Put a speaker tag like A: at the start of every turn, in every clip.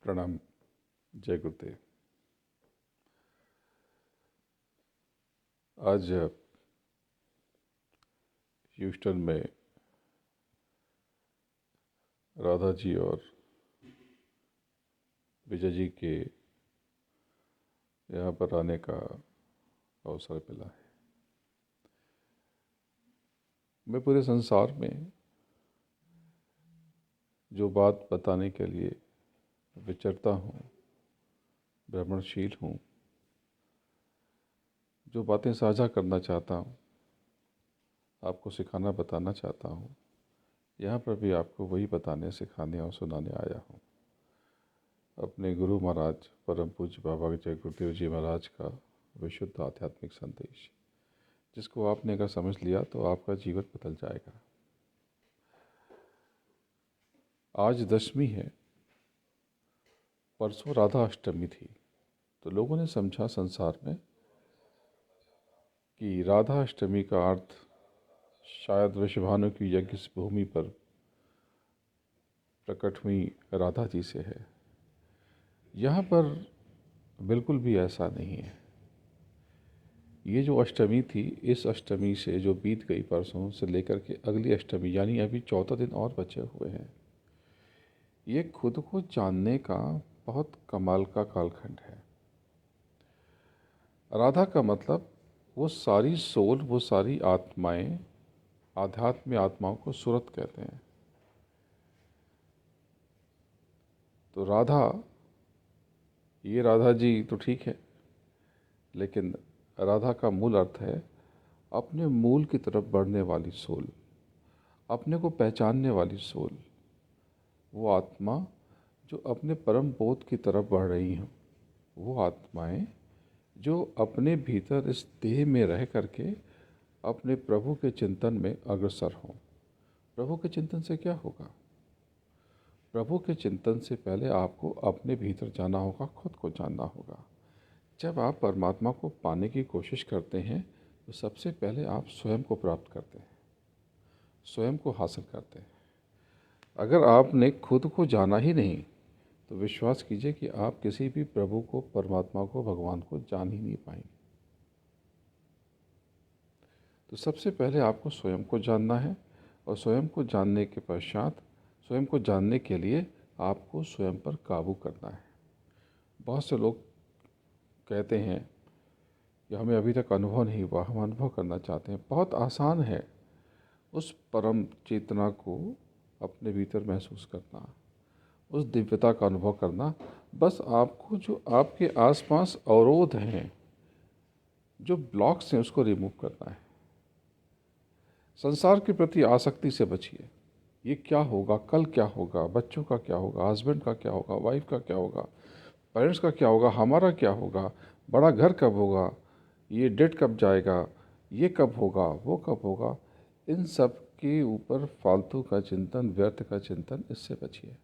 A: प्रणाम। जय गुरुदेव। आज ह्यूस्टन में राधा जी और विजय जी के यहाँ पर आने का अवसर मिला है। मैं पूरे संसार में जो बात बताने के लिए विचरता हूँ, भ्रमणशील हूँ, जो बातें साझा करना चाहता हूँ, आपको सिखाना बताना चाहता हूँ, यहाँ पर भी आपको वही बताने, सिखाने और सुनाने आया हूँ। अपने गुरु महाराज परम पूज्य बाबा जय गुरुदेव जी महाराज का विशुद्ध आध्यात्मिक संदेश, जिसको आपने अगर समझ लिया तो आपका जीवन बदल जाएगा। आज दशमी है, परसों राधा अष्टमी थी, तो लोगों ने समझा संसार में कि राधा अष्टमी का अर्थ शायद वृषभानु की यज्ञ भूमि पर प्रकट हुई राधा जी से है। यहाँ पर बिल्कुल भी ऐसा नहीं है। ये जो अष्टमी थी, इस अष्टमी से जो बीत गई परसों से लेकर के अगली अष्टमी, यानी अभी 14 दिन और बचे हुए हैं, ये खुद को जानने का बहुत कमाल का कालखंड है। राधा का मतलब वो सारी सोल, वो सारी आत्माएं, आध्यात्म में आत्माओं को सूरत कहते हैं। तो राधा, ये राधा जी तो ठीक है, लेकिन राधा का मूल अर्थ है अपने मूल की तरफ बढ़ने वाली सोल, अपने को पहचानने वाली सोल, वो आत्मा जो अपने परम बोध की तरफ बढ़ रही हैं, वो आत्माएं जो अपने भीतर इस देह में रह करके अपने प्रभु के चिंतन में अग्रसर हों। प्रभु के चिंतन से क्या होगा? प्रभु के चिंतन से पहले आपको अपने भीतर जाना होगा, खुद को जानना होगा। जब आप परमात्मा को पाने की कोशिश करते हैं तो सबसे पहले आप स्वयं को प्राप्त करते हैं, स्वयं को हासिल करते हैं। अगर आपने खुद को जाना ही नहीं तो विश्वास कीजिए कि आप किसी भी प्रभु को, परमात्मा को, भगवान को जान ही नहीं पाएंगे। तो सबसे पहले आपको स्वयं को जानना है, और स्वयं को जानने के पश्चात, स्वयं को जानने के लिए आपको स्वयं पर काबू करना है। बहुत से लोग कहते हैं कि हमें अभी तक अनुभव नहीं हुआ, हम अनुभव करना चाहते हैं। बहुत आसान है उस परम चेतना को अपने भीतर महसूस करना, उस दिव्यता का अनुभव करना। बस आपको जो आपके आसपास अवरोध हैं, जो ब्लॉक्स हैं, उसको रिमूव करना है। संसार के प्रति आसक्ति से बचिए। ये क्या होगा, कल क्या होगा, बच्चों का क्या होगा, हस्बैंड का क्या होगा, वाइफ का क्या होगा, पेरेंट्स का क्या होगा, हमारा क्या होगा, बड़ा घर कब होगा, ये डेट कब जाएगा, ये कब होगा, वो कब होगा। इन सब के ऊपर फालतू का चिंतन, व्यर्थ का चिंतन, इससे बचिए।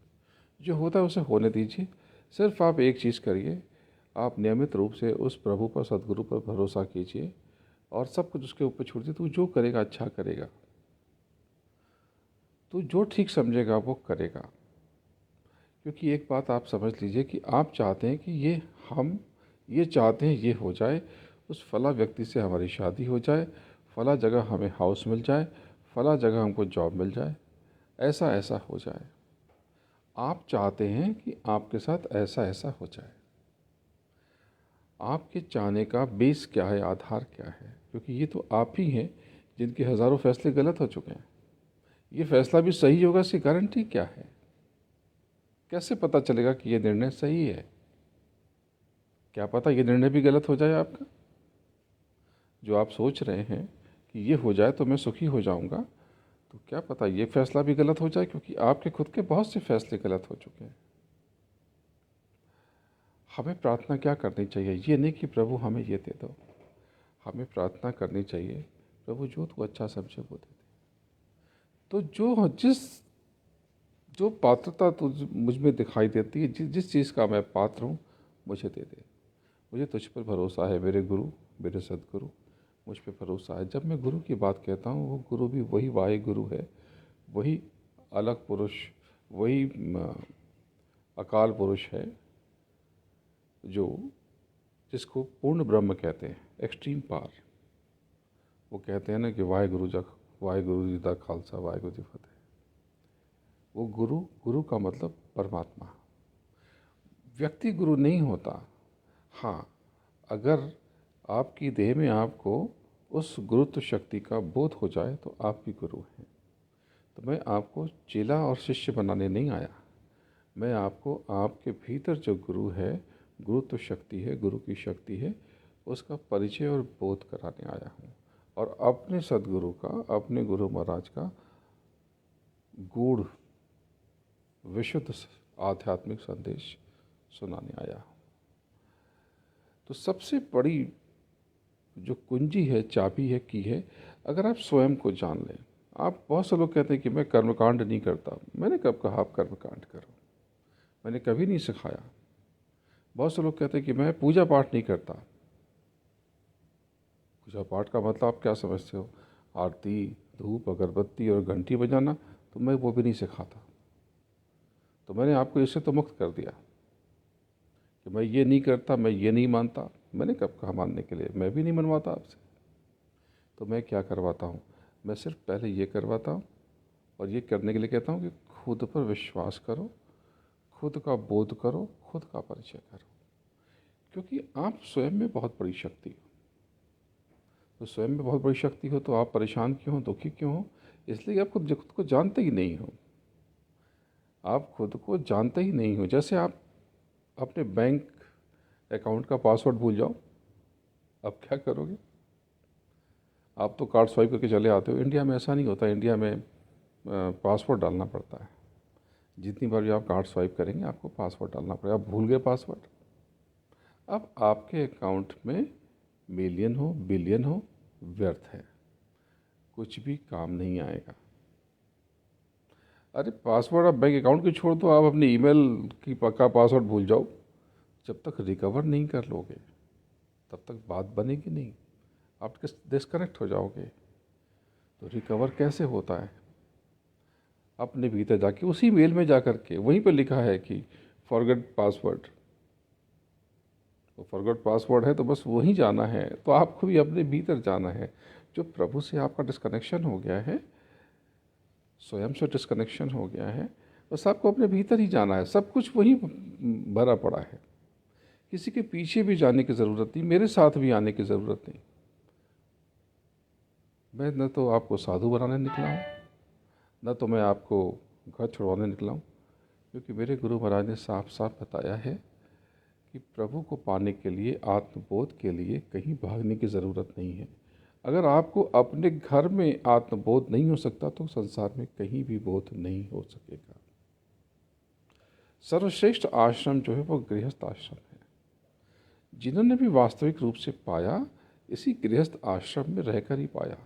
A: जो होता है उसे होने दीजिए। सिर्फ आप एक चीज़ करिए, आप नियमित रूप से उस प्रभु पर, सदगुरु पर भरोसा कीजिए और सब कुछ उसके ऊपर छोड़ दीजिए। तू जो करेगा अच्छा करेगा, तू जो ठीक समझेगा वो करेगा। क्योंकि एक बात आप समझ लीजिए कि आप चाहते हैं कि हम ये चाहते हैं ये हो जाए, उस फला व्यक्ति से हमारी शादी हो जाए, फला जगह हमें हाउस मिल जाए, फला जगह हमको जॉब मिल जाए, ऐसा ऐसा हो जाए। आप चाहते हैं कि आपके साथ ऐसा ऐसा हो जाए। आपके चाहने का बेस क्या है, आधार क्या है? क्योंकि ये तो आप ही हैं जिनके हज़ारों फैसले गलत हो चुके हैं। ये फैसला भी सही होगा, इसकी गारंटी क्या है? कैसे पता चलेगा कि ये निर्णय सही है? क्या पता ये निर्णय भी गलत हो जाए आपका। जो आप सोच रहे हैं कि ये हो जाए तो मैं सुखी हो जाऊंगा, तो क्या पता ये फैसला भी गलत हो जाए, क्योंकि आपके खुद के बहुत से फैसले गलत हो चुके हैं। हमें प्रार्थना क्या करनी चाहिए? ये नहीं कि प्रभु हमें ये दे दो। हमें प्रार्थना करनी चाहिए, प्रभु जो तू अच्छा समझे वो दे दे। तो जो पात्रता तुझ मुझ में दिखाई देती है, जिस चीज़ का मैं पात्र हूँ, मुझे दे दे। मुझे तुझ पर भरोसा है मेरे गुरु, मेरे सदगुरु, मुझ पर भरोसा है। जब मैं गुरु की बात कहता हूँ, वो गुरु भी वही वाहे गुरु है, वही अलग पुरुष, वही अकाल पुरुष है, जो जिसको पूर्ण ब्रह्म कहते हैं, एक्सट्रीम पार। वो कहते हैं ना कि वाहेगुरु जी दा खालसा वाहेगुरु जी फतेह। वो गुरु का मतलब परमात्मा। व्यक्ति गुरु नहीं होता। हाँ, अगर आपकी देह में आपको उस गुरुत्व शक्ति का बोध हो जाए तो आप भी गुरु हैं। तो मैं आपको चेला और शिष्य बनाने नहीं आया, मैं आपको आपके भीतर जो गुरु है, गुरुत्व शक्ति है, गुरु की शक्ति है, उसका परिचय और बोध कराने आया हूँ, और अपने सदगुरु का, अपने गुरु महाराज का गूढ़ विशुद्ध आध्यात्मिक संदेश सुनाने आया हूँ। तो सबसे बड़ी जो कुंजी है, चाबी है, की है, अगर आप स्वयं को जान लें। आप, बहुत से लोग कहते हैं कि मैं कर्मकांड नहीं करता। मैंने कब कहा आप कर्मकांड करो? मैंने कभी नहीं सिखाया। बहुत से लोग कहते हैं कि मैं पूजा पाठ नहीं करता। पूजा पाठ का मतलब आप क्या समझते हो? आरती, धूप, अगरबत्ती और घंटी बजाना? तो मैं वो भी नहीं सिखाता। तो मैंने आपको इससे तो मुक्त कर दिया कि मैं ये नहीं करता, मैं ये नहीं मानता। मैंने कब कहा मानने के लिए? मैं भी नहीं मनवाता आपसे। तो मैं क्या करवाता हूँ? मैं सिर्फ पहले ये करवाता हूँ, और ये करने के लिए कहता हूँ कि खुद पर विश्वास करो, खुद का बोध करो, खुद का परिचय करो, क्योंकि आप स्वयं में बहुत बड़ी शक्ति हो। तो स्वयं में बहुत बड़ी शक्ति हो तो आप परेशान क्यों हो, दुखी क्यों हो? इसलिए आप खुद को जानते ही नहीं हो। आप खुद को जानते ही नहीं हो। जैसे आप अपने बैंक अकाउंट का पासवर्ड भूल जाओ, अब क्या करोगे? आप तो कार्ड स्वाइप करके चले आते हो। इंडिया में ऐसा नहीं होता। इंडिया में पासवर्ड डालना पड़ता है। जितनी बार भी आप कार्ड स्वाइप करेंगे आपको पासवर्ड डालना पड़ेगा। आप भूल गए पासवर्ड, अब आपके अकाउंट में मिलियन हो, बिलियन हो, व्यर्थ है, कुछ भी काम नहीं आएगा। अरे पासवर्ड आप बैंक अकाउंट की छोड़ दो, आप अपनी ईमेल की पक्का पासवर्ड भूल जाओ। जब तक रिकवर नहीं कर लोगे तब तक बात बनेगी नहीं, आप डिस्कनेक्ट हो जाओगे। तो रिकवर कैसे होता है? अपने भीतर जाके, उसी मेल में जा कर के, वहीं पर लिखा है कि फॉरगेट पासवर्ड। तो फॉरगेट पासवर्ड है तो बस वहीं जाना है। तो आपको भी अपने भीतर जाना है। जो प्रभु से आपका डिस्कनेक्शन हो गया है, स्वयं से डिस्कनेक्शन हो गया है, बस आपको अपने भीतर ही जाना है। सब कुछ वहीं भरा पड़ा है। किसी के पीछे भी जाने की ज़रूरत नहीं, मेरे साथ भी आने की ज़रूरत नहीं। मैं न तो आपको साधु बनाने निकला हूँ, न तो मैं आपको घर छुड़वाने निकला हूँ, क्योंकि मेरे गुरु महाराज ने साफ साफ बताया है कि प्रभु को पाने के लिए, आत्मबोध के लिए कहीं भागने की ज़रूरत नहीं है। अगर आपको अपने घर में आत्मबोध नहीं हो सकता तो संसार में कहीं भी बोध नहीं हो सकेगा। सर्वश्रेष्ठ आश्रम जो है वो गृहस्थ आश्रम है। जिन्होंने भी वास्तविक रूप से पाया, इसी गृहस्थ आश्रम में रहकर ही पाया।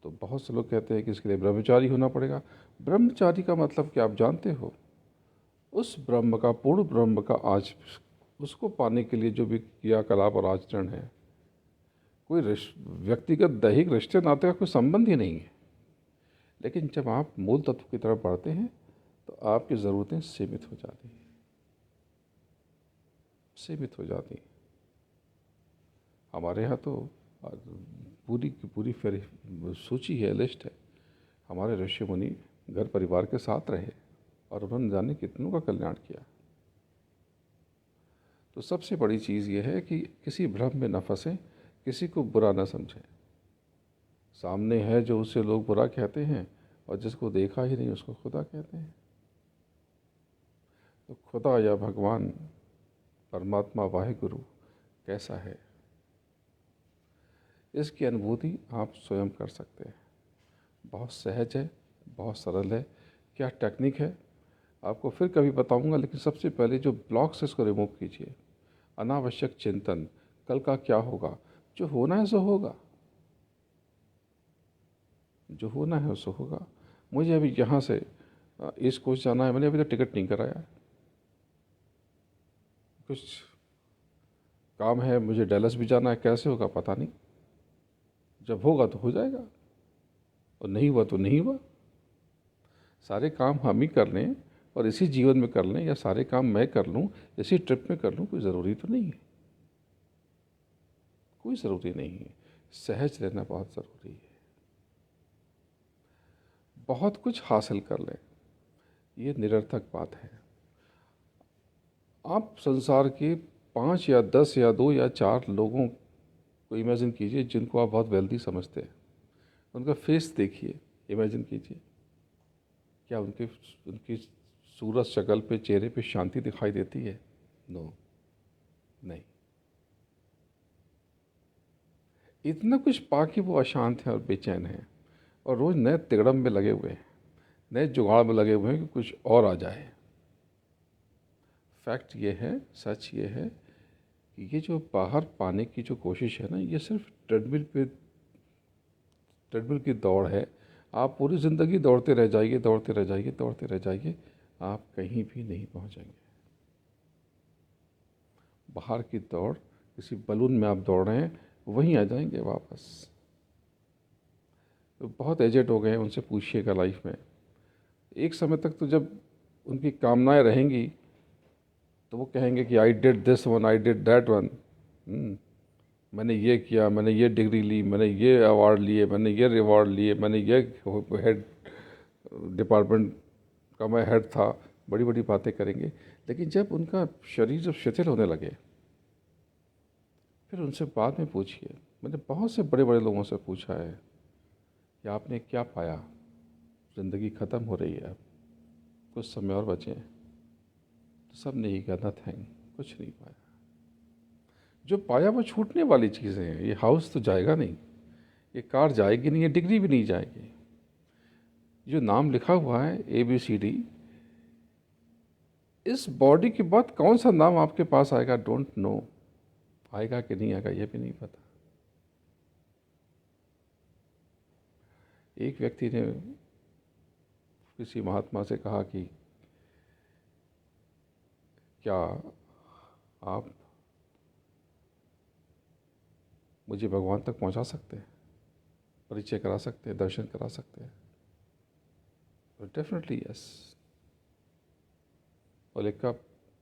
A: तो बहुत से लोग कहते हैं कि इसके लिए ब्रह्मचारी होना पड़ेगा। ब्रह्मचारी का मतलब क्या आप जानते हो? उस ब्रह्म का, पूर्ण ब्रह्म का, आज उसको पाने के लिए जो भी क्रियाकलाप और आचरण है, कोई व्यक्तिगत दैहिक रिश्ते नाते का कोई संबंध ही नहीं है। लेकिन जब आप मूल तत्व की तरफ बढ़ते हैं तो आपकी ज़रूरतें सीमित हो जाती हैं, सीमित हो जाती हैं। हमारे यहाँ तो पूरी की पूरी सूची है, लिस्ट है। हमारे ऋषि मुनि घर परिवार के साथ रहे और उन्होंने जाने कितनों का कल्याण किया। तो सबसे बड़ी चीज़ ये है कि किसी भ्रम में न फंसें, किसी को बुरा न समझें। सामने है जो, उसे लोग बुरा कहते हैं, और जिसको देखा ही नहीं उसको खुदा कहते हैं। तो खुदा या भगवान, परमात्मा, वाहेगुरु कैसा है, इसकी अनुभूति आप स्वयं कर सकते हैं। बहुत सहज है, बहुत सरल है। क्या टेक्निक है आपको फिर कभी बताऊंगा, लेकिन सबसे पहले जो ब्लॉक्स है इसको रिमूव कीजिए। अनावश्यक चिंतन, कल का क्या होगा, जो होना है सो होगा, जो होना है सो होगा। मुझे अभी यहाँ से ईस्ट कोस्ट जाना है, मैंने अभी तक टिकट नहीं कराया। कुछ काम है, मुझे डैलस भी जाना है, कैसे होगा पता नहीं। जब होगा तो हो जाएगा, और नहीं हुआ तो नहीं हुआ। सारे काम हम ही कर लें, और इसी जीवन में कर लें या सारे काम मैं कर लूँ, इसी ट्रिप में कर लूँ, कोई ज़रूरी तो नहीं है, कोई ज़रूरी नहीं है। सहज रहना बहुत ज़रूरी है। बहुत कुछ हासिल कर लें, ये निरर्थक बात है। आप संसार के 5 या 10 या 2 या 4 लोगों को इमेजिन कीजिए जिनको आप बहुत वेल्दी समझते हैं, उनका फेस देखिए, इमेजिन कीजिए, क्या उनके उनकी सूरत शक्ल पे, चेहरे पे शांति दिखाई देती है? नो, नहीं। इतना कुछ पाके वो अशांत हैं और बेचैन हैं, और रोज़ नए तिगड़म में लगे हुए हैं, नए जुगाड़ में लगे हुए हैं कि कुछ और आ जाए। फैक्ट ये है, सच ये है कि ये जो बाहर पाने की जो कोशिश है ना, ये सिर्फ ट्रेडमिल की दौड़ है। आप पूरी ज़िंदगी दौड़ते रह जाइए, दौड़ते रह जाइए, दौड़ते रह जाइए, आप कहीं भी नहीं पहुंचेंगे। बाहर की दौड़, किसी बलून में आप दौड़ रहे हैं, वहीं आ जाएंगे वापस। तो बहुत एजेड हो गए हैं, उनसे पूछिएगा लाइफ में, एक समय तक तो जब उनकी कामनाएं रहेंगी तो वो कहेंगे कि I did this one, I did that one, मैंने ये किया, मैंने ये डिग्री ली, मैंने ये अवार्ड लिए, मैंने ये रिवॉर्ड लिए, मैंने ये हेड डिपार्टमेंट का मैं हेड था, बड़ी बड़ी बातें करेंगे। लेकिन जब उनका शरीर जब शिथिल होने लगे, फिर उनसे बाद में पूछिए। मैंने बहुत से बड़े बड़े लोगों से पूछा है कि आपने क्या पाया, ज़िंदगी ख़त्म हो रही है, अब कुछ समय और बचे हैं, तो सब ने ही कहा नथिंग, कुछ नहीं पाया। जो पाया वो छूटने वाली चीज़ें हैं। ये हाउस तो जाएगा नहीं, ये कार जाएगी नहीं, ये डिग्री भी नहीं जाएगी। जो नाम लिखा हुआ है ABCD, इस बॉडी के बाद कौन सा नाम आपके पास आएगा, डोंट नो। आएगा कि नहीं आएगा ये भी नहीं पता। एक व्यक्ति ने किसी महात्मा से कहा कि क्या आप मुझे भगवान तक पहुंचा सकते हैं, परिचय करा सकते हैं, दर्शन करा सकते हैं? तो डेफिनेटली यस। बोले कब?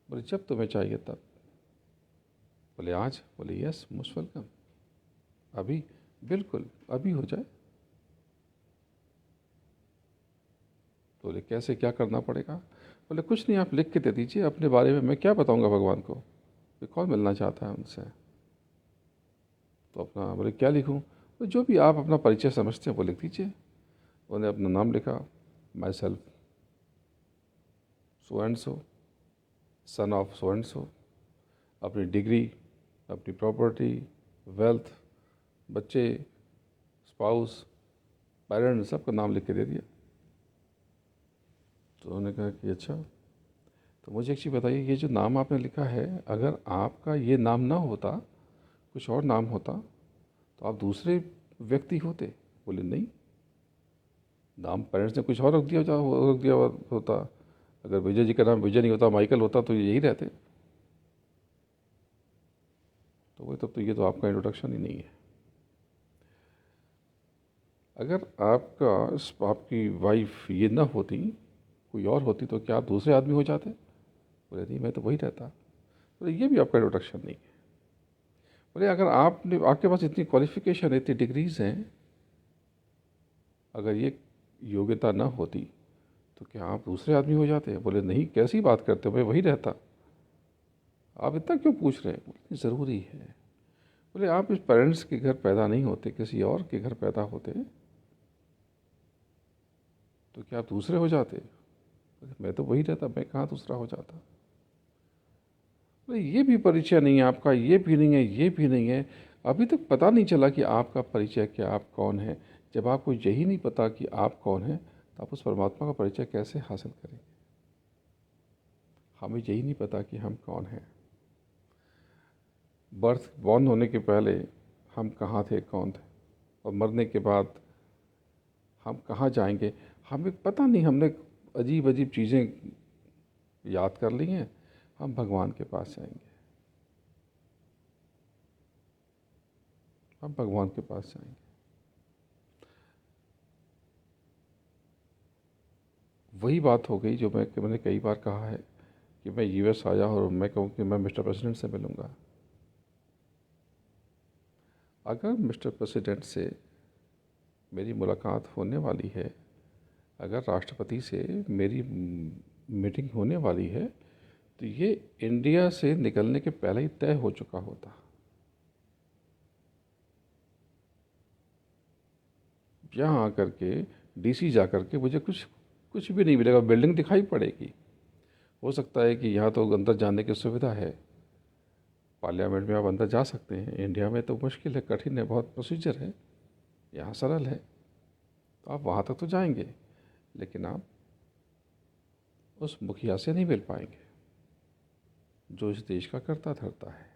A: बोले जब तुम्हें चाहिए तब। बोले आज? बोले यस, मोस्ट वेलकम। अभी? बिल्कुल, अभी हो जाए। बोले कैसे, क्या करना पड़ेगा? बोले कुछ नहीं, आप लिख के दे दीजिए अपने बारे में, मैं क्या बताऊंगा भगवान को, कि कौन मिलना चाहता है उनसे। तो अपना, बोले क्या लिखूं? तो जो भी आप अपना परिचय समझते हैं वो लिख दीजिए। उन्हें अपना नाम लिखा, my self so and so, son of so and so, अपनी डिग्री, अपनी प्रॉपर्टी, वेल्थ, बच्चे, स्पाउस, पेरेंट्स, सबका नाम लिख के दे दिया। तो उन्होंने कहा कि अच्छा, तो मुझे एक चीज़ बताइए, ये जो नाम आपने लिखा है, अगर आपका ये नाम ना होता, कुछ और नाम होता, तो आप दूसरे व्यक्ति होते? बोले नहीं, नाम पेरेंट्स ने कुछ और रख दिया होता। अगर विजय जी का नाम विजय नहीं होता, माइकल होता, तो यही रहते। तो वो तब तो ये तो आपका इंट्रोडक्शन ही नहीं है। अगर आपकी वाइफ ये ना होती, कोई और होती, तो क्या आप दूसरे आदमी हो जाते? बोले नहीं, मैं तो वही रहता। बोले ये भी आपका इंट्रोडक्शन नहीं है। बोले अगर आपके पास इतनी क्वालिफिकेशन है, इतनी डिग्रीज हैं, अगर ये योग्यता ना होती तो क्या आप दूसरे आदमी हो जाते? बोले नहीं, कैसी बात करते हो, मैं वही रहता। आप इतना क्यों पूछ रहे हैं? बोले ज़रूरी है। बोले आप इस पेरेंट्स के घर पैदा नहीं होते, किसी और के घर पैदा होते, तो क्या आप दूसरे हो जाते? बोले मैं तो वही रहता, मैं कहाँ दूसरा हो जाता। बोले ये भी परिचय नहीं है आपका, ये भी नहीं है, ये भी नहीं है। अभी तक पता नहीं चला कि आपका परिचय क्या, आप कौन है। जब आपको यही नहीं पता कि आप कौन हैं, तो आप उस परमात्मा का परिचय कैसे हासिल करेंगे? हमें यही नहीं पता कि हम कौन हैं। बॉर्न होने के पहले हम कहाँ थे, कौन थे, और मरने के बाद हम कहाँ जाएंगे, हमें पता नहीं। हमने अजीब अजीब चीज़ें याद कर ली हैं, हम भगवान के पास जाएंगे, हम भगवान के पास जाएंगे। वही बात हो गई जो मैंने कई बार कहा है कि मैं यूएस आया और मैं कहूँ कि मैं मिस्टर प्रेसिडेंट से मिलूँगा। अगर मिस्टर प्रेसिडेंट से मेरी मुलाकात होने वाली है, अगर राष्ट्रपति से मेरी मीटिंग होने वाली है, तो ये इंडिया से निकलने के पहले ही तय हो चुका होता। यहाँ आकर के डीसी जा कर के मुझे कुछ कुछ भी नहीं मिलेगा, बिल्डिंग दिखाई पड़ेगी। हो सकता है कि यहाँ तो अंदर जाने की सुविधा है, पार्लियामेंट में आप अंदर जा सकते हैं। इंडिया में तो मुश्किल है, कठिन है, बहुत प्रोसीजर है। यहाँ सरल है, तो आप वहाँ तक तो जाएंगे, लेकिन आप उस मुखिया से नहीं मिल पाएंगे जो इस देश का कर्ता धर्ता है।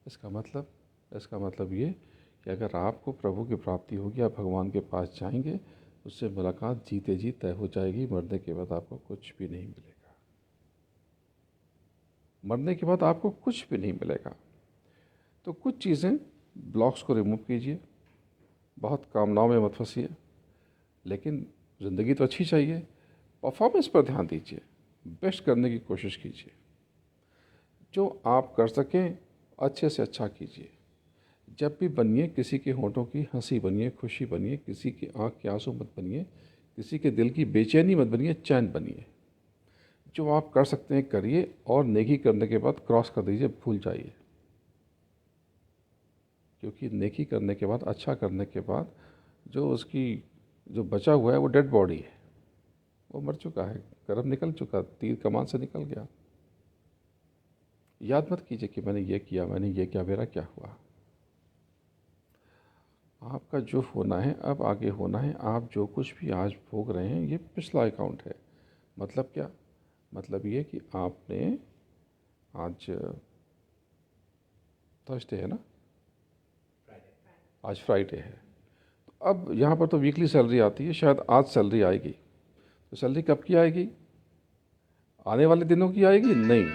A: इसका मतलब ये कि अगर आपको प्रभु की प्राप्ति होगी, आप भगवान के पास जाएंगे, उससे मुलाकात जीते जी तय हो जाएगी। मरने के बाद आपको कुछ भी नहीं मिलेगा। मरने के बाद आपको कुछ भी नहीं मिलेगा। तो कुछ चीज़ें, ब्लॉक्स को रिमूव कीजिए, बहुत कामनाओं में मत फंसिए, लेकिन ज़िंदगी तो अच्छी चाहिए। परफॉर्मेंस पर ध्यान दीजिए, बेस्ट करने की कोशिश कीजिए। जो आप कर सकें अच्छे से अच्छा कीजिए। जब भी बनिए, किसी के होंठों की हंसी बनिए, खुशी बनिए, किसी की आंख के आंसू मत बनिए, किसी के दिल की बेचैनी मत बनिए, चैन बनिए। जो आप कर सकते हैं करिए, और नेकी करने के बाद क्रॉस कर दीजिए, भूल जाइए। क्योंकि नेकी करने के बाद, अच्छा करने के बाद, जो बचा हुआ है वो डेड बॉडी है, वो मर चुका है, कर्म निकल चुका, तीर कमान से निकल गया। याद मत कीजिए कि मैंने ये किया, मेरा क्या हुआ। आपका जो होना है अब आगे होना है। आप जो कुछ भी आज भोग रहे हैं, ये पिछला अकाउंट है। मतलब क्या? मतलब ये कि आपने आज थर्सडे है ना, आज फ्राइडे है, तो अब यहाँ पर तो वीकली सैलरी आती है, शायद आज सैलरी आएगी। तो सैलरी कब की आएगी? आने वाले दिनों की आएगी? नहीं,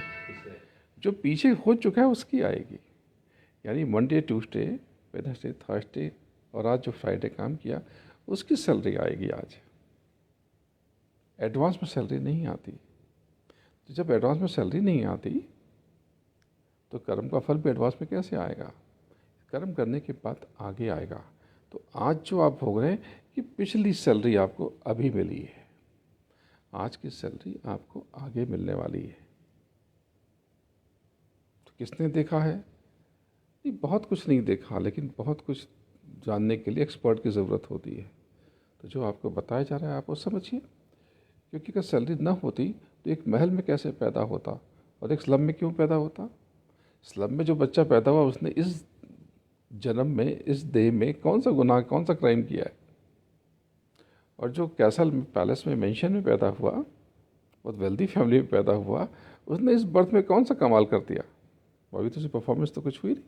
A: जो पीछे हो चुका है उसकी आएगी। यानी मंडे, ट्यूसडे, वेडनेसडे, थर्सडे और आज जो फ्राइडे काम किया, उसकी सैलरी आएगी आज। एडवांस में सैलरी नहीं आती। तो जब एडवांस में सैलरी नहीं आती, तो कर्म का फल भी एडवांस में कैसे आएगा? कर्म करने के बाद आगे आएगा। तो आज जो आप भोग रहे हैं, कि पिछली सैलरी आपको अभी मिली है, आज की सैलरी आपको आगे मिलने वाली है। तो किसने देखा है? नहीं, बहुत कुछ नहीं देखा, लेकिन बहुत कुछ जानने के लिए एक्सपर्ट की ज़रूरत होती है। तो जो आपको बताया जा रहा है, आप वो समझिए। क्योंकि अगर सैलरी ना होती तो एक महल में कैसे पैदा होता, और एक स्लम में क्यों पैदा होता? स्लम में जो बच्चा पैदा हुआ, उसने इस जन्म में, इस देह में कौन सा गुनाह, कौन सा क्राइम किया है? और जो कैसल पैलेस में, मेंशन में पैदा हुआ, बहुत वेल्दी फैमिली में पैदा हुआ, उसने इस बर्थ में कौन सा कमाल कर दिया? अभी तो उसे परफॉर्मेंस तो कुछ हुई नहीं।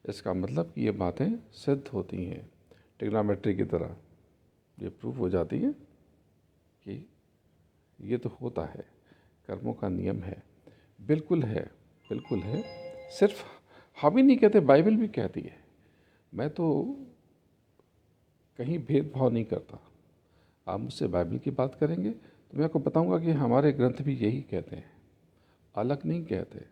A: इसका मतलब कि ये बातें सिद्ध होती हैं ट्रिग्नोमेट्री की तरह। ये प्रूफ हो जाती है कि ये तो होता है, कर्मों का नियम है। बिल्कुल है, बिल्कुल है। सिर्फ हम ही नहीं कहते, बाइबल भी कहती है। मैं तो कहीं भेदभाव नहीं करता। आप मुझसे बाइबल की बात करेंगे तो मैं आपको बताऊंगा कि हमारे ग्रंथ भी यही कहते हैं, अलग नहीं कहते।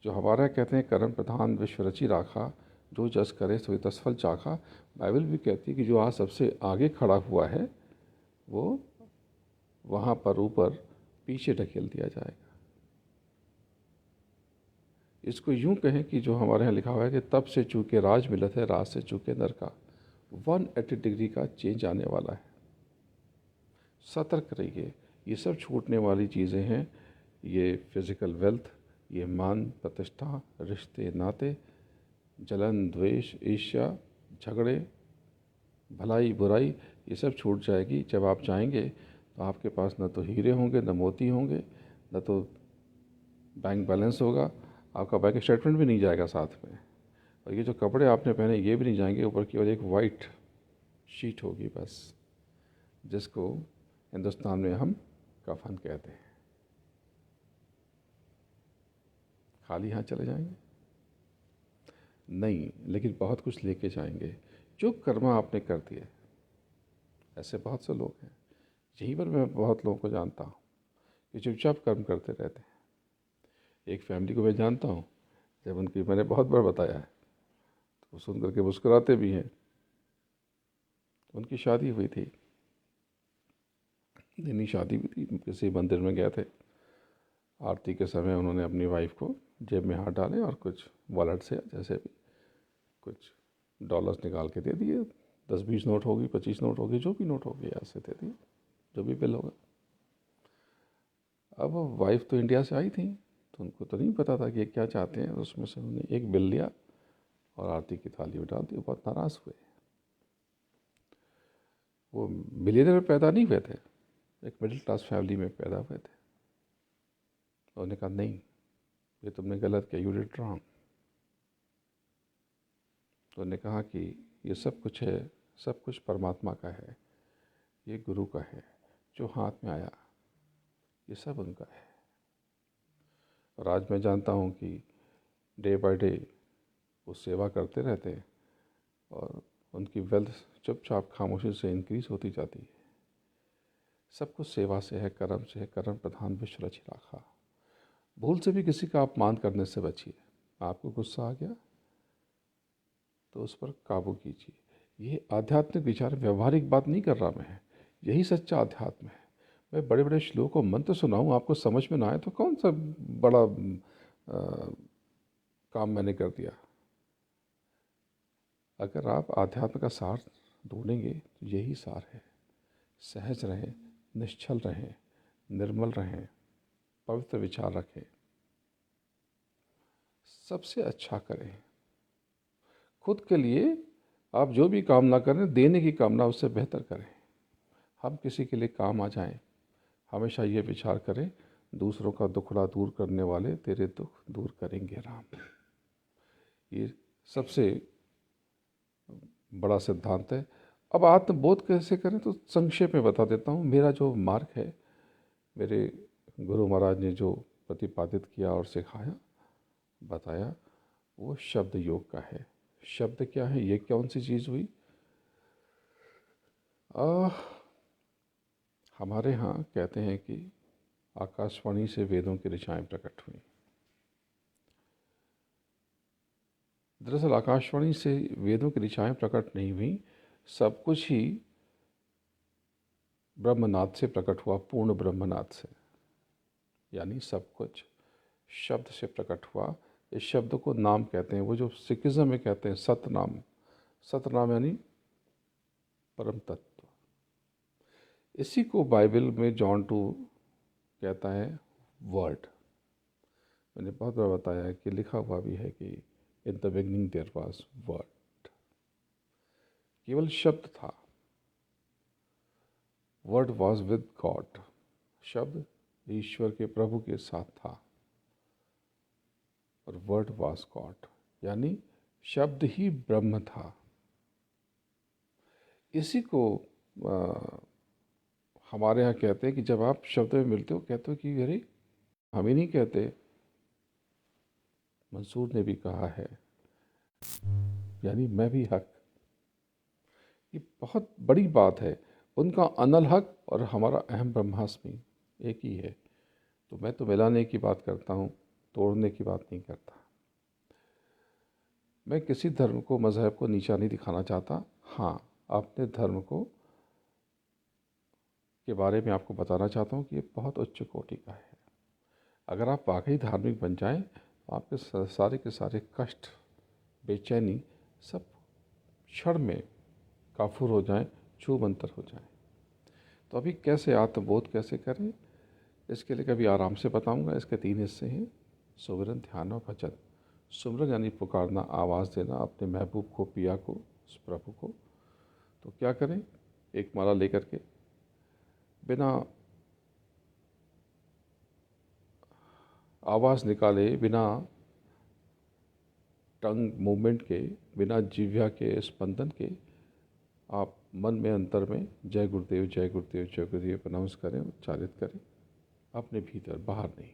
A: जो हमारा कहते हैं, कर्म प्रधान विश्व रचि राखा, जो जस करे सोई तस फल चाखा। बाइबल भी कहती है कि जो आज सबसे आगे खड़ा हुआ है, वो वहाँ पर ऊपर पीछे ढकेल दिया जाएगा। इसको यूं कहें कि जो हमारे यहाँ लिखा हुआ है कि तब से चूके राज मिलत है, राज से चूके नर का। 180 डिग्री का चेंज आने वाला है। सतर्क रहिए। ये सब छूटने वाली चीज़ें हैं। ये फिज़िकल वेल्थ, ये मान प्रतिष्ठा, रिश्ते नाते, जलन द्वेष ईर्ष्या झगड़े, भलाई बुराई, ये सब छूट जाएगी। जब आप जाएंगे तो आपके पास न तो हीरे होंगे, न मोती होंगे, न तो बैंक बैलेंस होगा, आपका बैंक स्टेटमेंट भी नहीं जाएगा साथ में। और ये जो कपड़े आपने पहने, ये भी नहीं जाएंगे। ऊपर की ओर एक वाइट शीट होगी बस, जिसको हिंदुस्तान में हम कफन कहते हैं। खाली हाथ चले जाएंगे? नहीं, लेकिन बहुत कुछ लेके जाएंगे। जो कर्म आपने कर दिए, ऐसे बहुत से लोग हैं। यहीं पर मैं बहुत लोगों को जानता हूँ कि चुपचाप कर्म करते रहते हैं। एक फैमिली को मैं जानता हूँ, जब उनकी मैंने बहुत बार बताया है तो वो सुन करके मुस्कुराते भी हैं। उनकी शादी हुई थी, नई शादी हुई थी, किसी मंदिर में गए थे। आरती के समय उन्होंने अपनी वाइफ को जेब में हाथ डाले और कुछ वॉलेट से जैसे भी कुछ डॉलर्स निकाल के दे दिए। 10-20 नोट होगी, 25 नोट होगी, जो भी नोट होगी ऐसे दे दिए, जो भी बिल होगा। अब वाइफ तो इंडिया से आई थी, तो उनको तो नहीं पता था कि ये क्या चाहते हैं। उसमें से उन्होंने एक बिल लिया और आरती की थाली में डाल दी। बहुत नाराज़ हुए। वो मिलियनर में पैदा नहीं हुए थे, एक मिडिल क्लास फैमिली में पैदा हुए थे। उन्होंने कहा नहीं, ये तुमने गलत किया, यू डिड रॉन्ग। तो उन्होंने कहा कि ये सब कुछ है, सब कुछ परमात्मा का है, ये गुरु का है, जो हाथ में आया ये सब उनका है। और आज मैं जानता हूँ कि डे बाय डे वो सेवा करते रहते हैं और उनकी वेल्थ चुपचाप खामोशी से इंक्रीज होती जाती है। सब कुछ सेवा से है, कर्म से है। कर्म प्रधान विश्व रचि राखा। भूल से भी किसी का अपमान करने से बचिए। आपको गुस्सा आ गया तो उस पर काबू कीजिए। ये आध्यात्मिक विचार, व्यवहारिक बात नहीं कर रहा मैं, यही सच्चा अध्यात्म है। मैं बड़े बड़े श्लोक और मंत्र सुनाऊँ, आपको समझ में ना आए तो कौन सा बड़ा काम मैंने कर दिया। अगर आप आध्यात्म का सार ढूंढेंगे तो यही सार है। सहज रहें, निश्चल रहें, निर्मल रहें, पवित्र विचार रखें, सबसे अच्छा करें। खुद के लिए आप जो भी कामना करें, देने की कामना उससे बेहतर करें। हम किसी के लिए काम आ जाएं, हमेशा ये विचार करें, दूसरों का दुखड़ा दूर करने वाले तेरे दुख दूर करेंगे राम। ये सबसे बड़ा सिद्धांत है। अब आत्मबोध कैसे करें तो संक्षेप में बता देता हूँ। मेरा जो मार्ग है, मेरे गुरु महाराज ने जो प्रतिपादित किया और सिखाया, बताया, वो शब्द योग का है। शब्द क्या है, ये कौन सी चीज़ हुई? हमारे यहाँ कहते हैं कि आकाशवाणी से वेदों की ऋचाएँ प्रकट हुई। दरअसल आकाशवाणी से वेदों की ऋचाएँ प्रकट नहीं हुई, सब कुछ ही ब्रह्मनाद से प्रकट हुआ, पूर्ण ब्रह्मनाद से। यानी सब कुछ शब्द से प्रकट हुआ। इस शब्द को नाम कहते हैं। वो जो सिखिज्म में कहते हैं सतनाम, सतनाम यानी परम तत्व। इसी को बाइबल में जॉन 2 कहता है वर्ड। मैंने बहुत बार बताया है कि लिखा हुआ भी है कि in the beginning there was word. केवल शब्द था। Word was with God. शब्द ईश्वर के, प्रभु के साथ था। और वर्ड वाज गॉड, यानी शब्द ही ब्रह्म था। इसी को हमारे यहाँ कहते हैं कि जब आप शब्द में मिलते हो, कहते हो कि अरे हम ही नहीं कहते, मंसूर ने भी कहा है, यानी मैं भी हक। ये बहुत बड़ी बात है। उनका अनल हक और हमारा अहम ब्रह्मास्मि एक ही है। तो मैं तो मिलाने की बात करता हूँ, तोड़ने की बात नहीं करता। मैं किसी धर्म को, मज़हब को नीचा नहीं दिखाना चाहता। हाँ, अपने धर्म को के बारे में आपको बताना चाहता हूँ कि ये बहुत उच्च कोटि का है। अगर आप वाकई धार्मिक बन जाएं तो आपके सारे के सारे कष्ट, बेचैनी सब क्षण में काफूर हो जाएं, छूमंतर हो जाएं। तो अभी कैसे आत्मबोध कैसे करें, इसके लिए कभी आराम से बताऊंगा। इसके 3 हिस्से हैं, सुमिरन, ध्यान और भजन। सुमिरन यानी पुकारना, आवाज़ देना अपने महबूब को, पिया को, उस प्रभु को। तो क्या करें, एक माला लेकर के बिना आवाज़ निकाले, बिना टंग मूवमेंट के, बिना जिह्वा के स्पंदन के, आप मन में, अंतर में जय गुरुदेव, जय गुरुदेव, जय गुरुदेव अनाउंस करें, उच्चारित करें अपने भीतर, बाहर नहीं।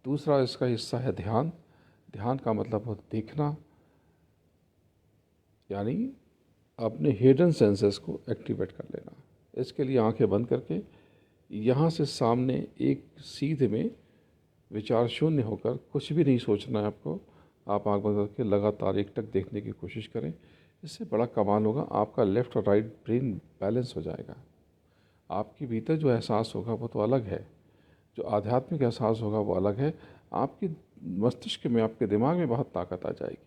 A: दूसरा इसका हिस्सा है ध्यान। ध्यान का मतलब है देखना, यानी अपने हिडन सेंसेस को एक्टिवेट कर लेना। इसके लिए आंखें बंद करके यहाँ से सामने एक सीधे में विचार शून्य होकर कुछ भी नहीं सोचना है आपको। आप आंख बंद करके लगातार एक टक देखने की कोशिश करें। इससे बड़ा कमाल होगा, आपका लेफ़्ट और राइट ब्रेन बैलेंस हो जाएगा। आपके भीतर जो एहसास होगा वो तो अलग है, जो आध्यात्मिक एहसास होगा वो अलग है। आपके मस्तिष्क में, आपके दिमाग में बहुत ताकत आ जाएगी।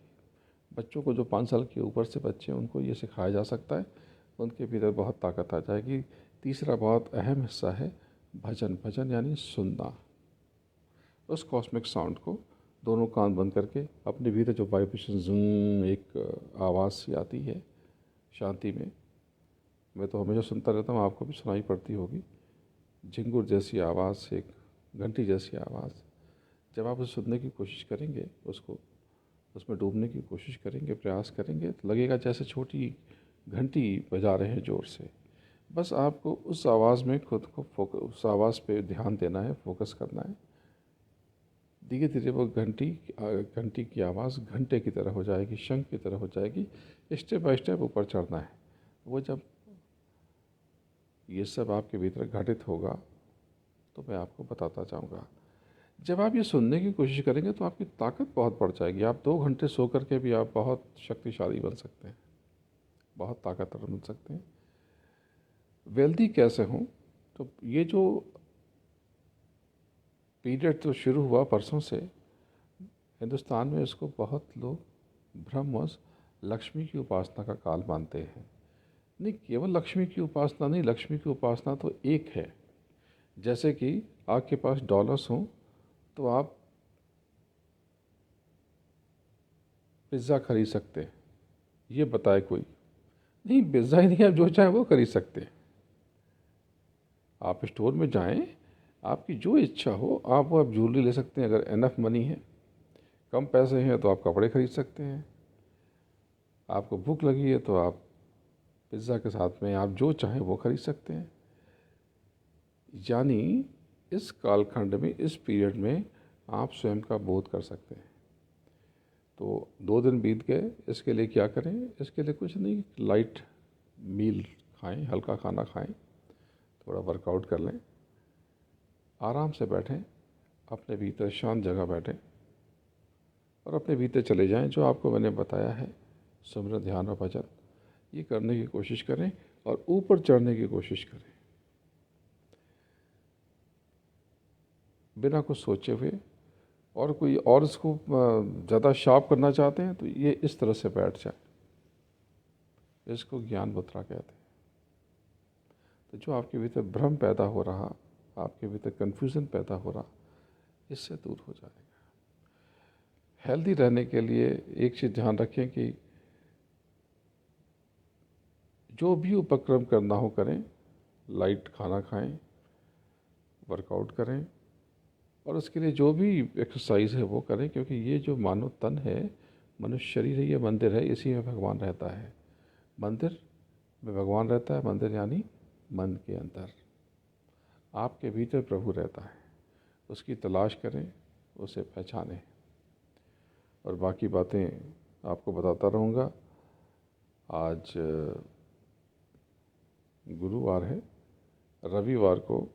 A: बच्चों को, जो 5 साल के ऊपर से बच्चे हैं, उनको ये सिखाया जा सकता है, उनके भीतर बहुत ताकत आ जाएगी। तीसरा बहुत अहम हिस्सा है भजन। भजन यानी सुनना। उस कॉस्मिक साउंड को दोनों कान बंद करके अपने भीतर जो वाइब्रेशन ज़ूम एक आवाज़ सी आती है शांति में, मैं तो हमेशा सुनता रहता हूँ, आपको भी सुनाई पड़ती होगी, झिंगुर जैसी आवाज़, एक घंटी जैसी आवाज़। जब आप उसे सुनने की कोशिश करेंगे, उसको उसमें डूबने की कोशिश करेंगे, प्रयास करेंगे, तो लगेगा जैसे छोटी घंटी बजा रहे हैं ज़ोर से। बस आपको उस आवाज़ में खुद को उस आवाज़ पे ध्यान देना है, फोकस करना है। धीरे धीरे वो घंटी की आवाज़ घंटे की तरह हो जाएगी, शंख की तरह हो जाएगी। स्टेप बाय स्टेप ऊपर चढ़ना है। वो जब ये सब आपके भीतर घटित होगा तो मैं आपको बताता जाऊंगा। जब आप ये सुनने की कोशिश करेंगे तो आपकी ताकत बहुत बढ़ जाएगी। आप 2 घंटे सो करके भी आप बहुत शक्तिशाली बन सकते हैं, बहुत ताकतवर बन सकते हैं। वेल्दी कैसे हों? तो ये जो पीरियड तो शुरू हुआ परसों से, हिंदुस्तान में इसको बहुत लोग ब्रह्मवश लक्ष्मी की उपासना का काल मानते हैं। नहीं, केवल लक्ष्मी की उपासना नहीं, लक्ष्मी की उपासना तो एक है। जैसे कि आपके पास डॉलर्स हों तो आप पिज़्ज़ा खरीद सकते हैं, ये बताए कोई? नहीं, पिज़्ज़ा ही नहीं, आप जो चाहें वो खरीद सकते हैं। आप स्टोर में जाएं, आपकी जो इच्छा हो आप वो, आप ज्वेलरी ले सकते हैं अगर एनफ मनी है। कम पैसे हैं तो आप कपड़े खरीद सकते हैं। आपको भूख लगी है तो आप पिज़्ज़ा के साथ में आप जो चाहें वो खरीद सकते हैं। यानी इस कालखंड में, इस पीरियड में आप स्वयं का बोध कर सकते हैं। तो 2 दिन बीत गए, इसके लिए क्या करें? इसके लिए कुछ नहीं, लाइट मील खाएं, हल्का खाना खाएं, थोड़ा वर्कआउट कर लें, आराम से बैठें, अपने भीतर शांत जगह बैठें और अपने भीतर चले जाएं। जो आपको मैंने बताया है, सुमिरन, ध्यान और भजन, ये करने की कोशिश करें और ऊपर चढ़ने की कोशिश करें बिना कुछ सोचे हुए। और कोई और इसको ज़्यादा शार्प करना चाहते हैं तो ये इस तरह से बैठ जाए, इसको ज्ञान मुद्रा कहते हैं। तो जो आपके भीतर भ्रम पैदा हो रहा, आपके भीतर कन्फ्यूज़न पैदा हो रहा, इससे दूर हो जाएगा। हेल्दी रहने के लिए एक चीज़ ध्यान रखें कि जो भी उपक्रम करना हो करें, लाइट खाना खाएं, वर्कआउट करें और उसके लिए जो भी एक्सरसाइज है वो करें, क्योंकि ये जो मानव तन है, मनुष्य शरीर है, ये मंदिर है, इसी में भगवान रहता है। मंदिर में भगवान रहता है, मंदिर यानी मन के अंदर आपके भीतर प्रभु रहता है। उसकी तलाश करें, उसे पहचानें और बाकी बातें आपको बताता रहूँगा। आज गुरुवार है, रविवार को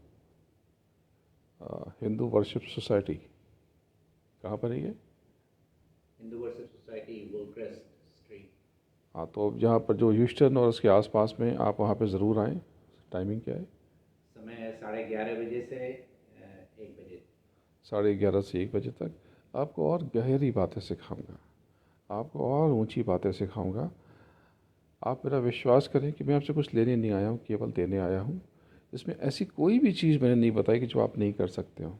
A: हिंदू वर्शिप सोसाइटी, कहाँ पर है ये?
B: Hindu worship society, Wolcrest street.
A: हाँ, तो अब यहाँ पर जो ह्यूस्टन और उसके आसपास में, आप वहाँ पे ज़रूर आएँ। टाइमिंग क्या है?
B: समय 11:30 से 1 बजे।
A: 11:30 से 1 बजे तक आपको और गहरी बातें सिखाऊंगा, आपको और ऊंची बातें सिखाऊंगा। आप मेरा विश्वास करें कि मैं आपसे कुछ लेने नहीं आया हूँ, केवल देने आया हूँ। इसमें ऐसी कोई भी चीज़ मैंने नहीं बताई कि जो आप नहीं कर सकते हो।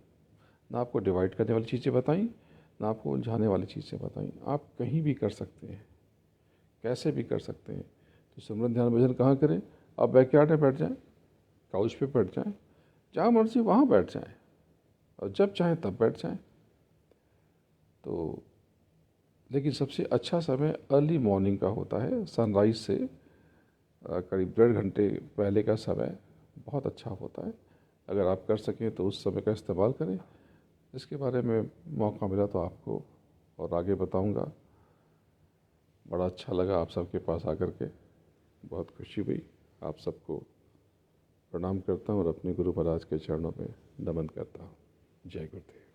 A: ना आपको डिवाइड करने वाली चीज़ें बताई, ना आपको उलझाने वाली चीज़ें बताई। आप कहीं भी कर सकते हैं, कैसे भी कर सकते हैं। तो सिमरन, ध्यान, भजन कहाँ करें? आप बैकयार्ड में बैठ जाएं, काउच पे बैठ जाएं, जहाँ मर्जी वहाँ बैठ जाएं और जब चाहें तब बैठ जाएं। तो लेकिन सबसे अच्छा समय अर्ली मॉर्निंग का होता है। सनराइज़ से करीब 1.5 घंटे पहले का समय बहुत अच्छा होता है। अगर आप कर सकें तो उस समय का इस्तेमाल करें। इसके बारे में मौका मिला तो आपको और आगे बताऊंगा। बड़ा अच्छा लगा आप सबके पास आकर के। खुशी हुई। आप सबको प्रणाम करता हूँ और अपने गुरु महाराज के चरणों में नमन करता हूँ। जय गुरुदेव।